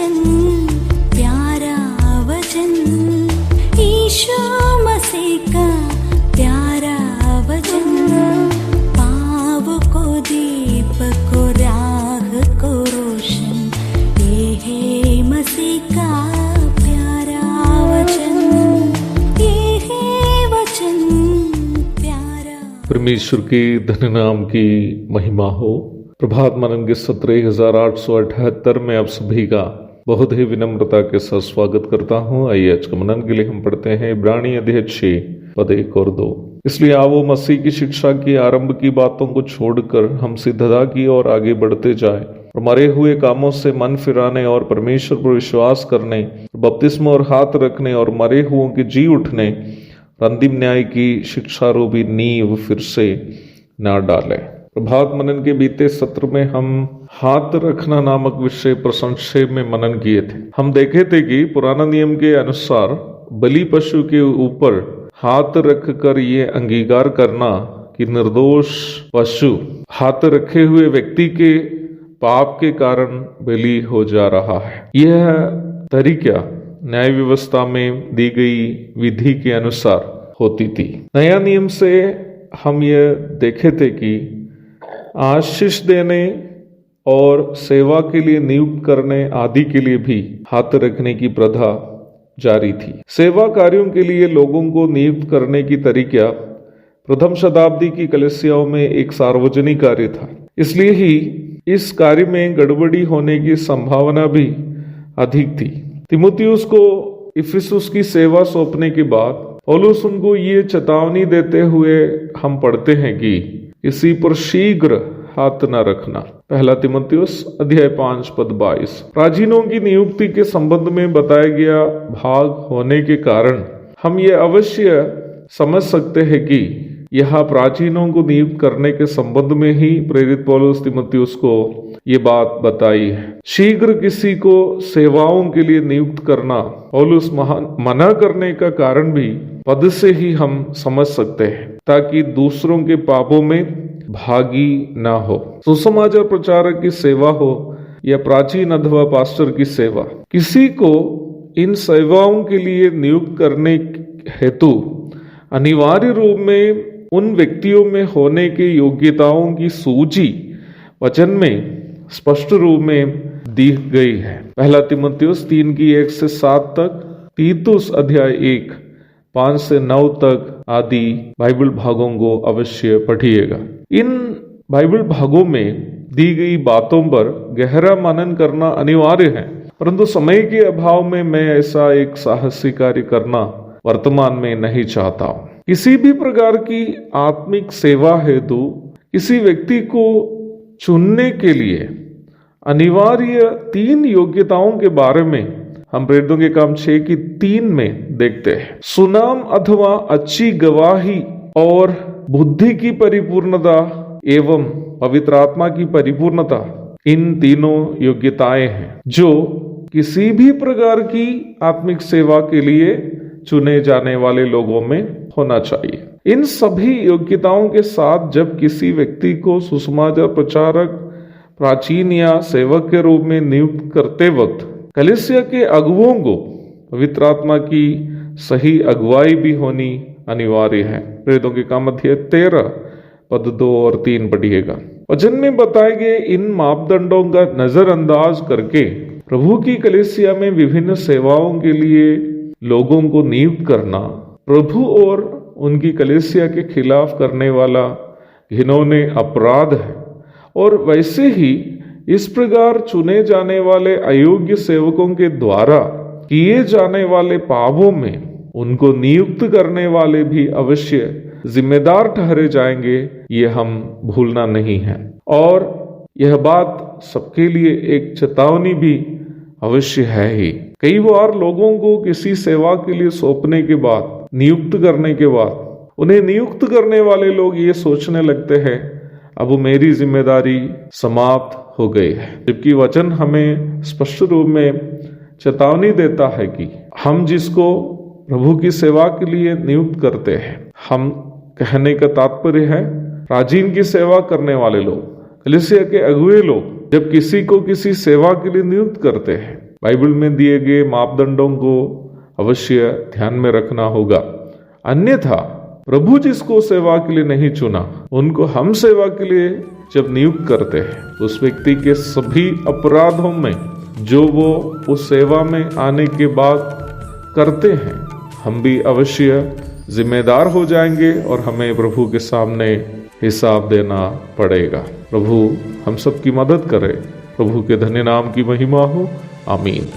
वचन, प्यारा वचन, ईशो मसीह का प्यारा वचन, पाव को दीप को राह को रोशन, ये है मसीह का प्यारा वचन, ये है वचन प्यारा। परमेश्वर के धन्य नाम की महिमा हो। प्रभात मनन के 17,878 में आप सभी का बहुत ही विनम्रता के साथ स्वागत करता हूँ। आइए आज का मनन के लिए हम पढ़ते हैं इब्रानी अध्याय 6 पद 1 और 2। इसलिए आओ मसीह की शिक्षा की आरंभ की बातों को छोड़कर हम सिद्धता की ओर आगे बढ़ते जाए और मरे हुए कामों से मन फिराने और परमेश्वर पर विश्वास करने, बपतिस्मा और हाथ रखने और मरे हुओं के जी उठने, अंतिम न्याय की शिक्षा रूपी नींव फिर से न डालें। प्रभात मनन के बीते सत्र में हम हाथ रखना नामक विषय पर संक्षेप में मनन किए थे। हम देखे थे कि पुराना नियम के अनुसार बलि पशु के ऊपर हाथ रखकर ये अंगीकार करना कि निर्दोष पशु हाथ रखे हुए व्यक्ति के पाप के कारण बलि हो जा रहा है। यह तरीका न्याय व्यवस्था में दी गई विधि के अनुसार होती थी। नया नियम से हम ये देखे थे कि आशीष देने और सेवा के लिए नियुक्त करने आदि के लिए भी हाथ रखने की प्रथा जारी थी। सेवा कार्यों के लिए लोगों को नियुक्त करने की तरीका प्रथम शताब्दी की कलीसियाओं में एक सार्वजनिक कार्य था, इसलिए ही इस कार्य में गड़बड़ी होने की संभावना भी अधिक थी। तीमुथियुस को इफिसुस की सेवा सौंपने के बाद पौलुस उनको ये चेतावनी देते हुए हम पढ़ते हैं कि इसी पर शीघ्र हाथ न रखना। पहला तीमुथियुस अध्याय 5 पद 22। प्राचीनों की नियुक्ति के संबंध में बताया गया भाग होने के कारण हम ये अवश्य समझ सकते हैं कि यह प्राचीनों को नियुक्त करने के संबंध में ही प्रेरित पौलुस तीमुथियुस को ये बात बताई है। शीघ्र किसी को सेवाओं के लिए नियुक्त करना पौलुस मना करने का कारण भी पद से ही हम समझ सकते हैं, ताकि दूसरों के पापों में भागी ना हो। सुसमाचार प्रचारक की सेवा हो या प्राचीन अथवा पास्टर की सेवा, किसी को इन सेवाओं के लिए नियुक्त करने हेतु अनिवार्य रूप में उन व्यक्तियों में होने के योग्यताओं की सूची वचन में स्पष्ट रूप में दी गई है। पहला तीमुथियुस 3 की 1 से 7 तक, तीतुस अध्याय 1 5 से 9 तक आदि बाइबल भागों को अवश्य पढ़िएगा। इन बाइबल भागों में दी गई बातों पर गहरा मनन करना अनिवार्य है, परंतु समय के अभाव में मैं ऐसा एक साहसी कार्य करना वर्तमान में नहीं चाहता हूँ। किसी भी प्रकार की आत्मिक सेवा हेतु किसी व्यक्ति को चुनने के लिए अनिवार्य 3 योग्यताओं के बारे में हम प्रेरितों के काम 6 की 3 में देखते हैं। सुनाम अथवा अच्छी गवाही और बुद्धि की परिपूर्णता एवं पवित्र आत्मा की परिपूर्णता, इन तीनों योग्यताएं हैं जो किसी भी प्रकार की आत्मिक सेवा के लिए चुने जाने वाले लोगों में होना चाहिए। इन सभी योग्यताओं के साथ जब किसी व्यक्ति को सुसमाचार प्रचारक, प्राचीन या सेवक के रूप में नियुक्त करते वक्त कलीसिया के अगुवों को पवित्र आत्मा की सही अगुवाई भी होनी अनिवार्य है। प्रेरितों के काम अध्याय 13 पद 2 और 3 पढ़िएगा। वचन में बताए गए इन मापदंडों का नजरअंदाज करके प्रभु की कलीसिया में विभिन्न सेवाओं के लिए लोगों को नियुक्त करना प्रभु और उनकी कलीसिया के खिलाफ करने वाला घिनौने अपराध है, और वैसे ही इस प्रकार चुने जाने वाले अयोग्य सेवकों के द्वारा किए जाने वाले पापों में उनको नियुक्त करने वाले भी अवश्य जिम्मेदार ठहरे जाएंगे, ये हम भूलना नहीं है। और यह बात सबके लिए एक चेतावनी भी अवश्य है ही। कई बार लोगों को किसी सेवा के लिए सौंपने के बाद, नियुक्त करने के बाद, उन्हें नियुक्त करने वाले लोग ये सोचने लगते हैं अब मेरी जिम्मेदारी समाप्त हो गई है, जबकि वचन हमें स्पष्ट रूप में चेतावनी देता है कि हम जिसको प्रभु की सेवा के लिए नियुक्त करते हैं, हम कहने का तात्पर्य है प्राचीन की सेवा करने वाले लोग, कलीसिया के अगुए लोग, जब किसी को किसी सेवा के लिए नियुक्त करते हैं बाइबल में दिए गए मापदंडों को अवश्य ध्यान में रखना होगा, अन्यथा प्रभु जिसको सेवा के लिए नहीं चुना उनको हम सेवा के लिए जब नियुक्त करते हैं, उस व्यक्ति के सभी अपराधों में जो वो उस सेवा में आने के बाद करते हैं, हम भी अवश्य जिम्मेदार हो जाएंगे और हमें प्रभु के सामने हिसाब देना पड़ेगा। प्रभु हम सब की मदद करे। प्रभु के धन्य नाम की महिमा हो। आमीन।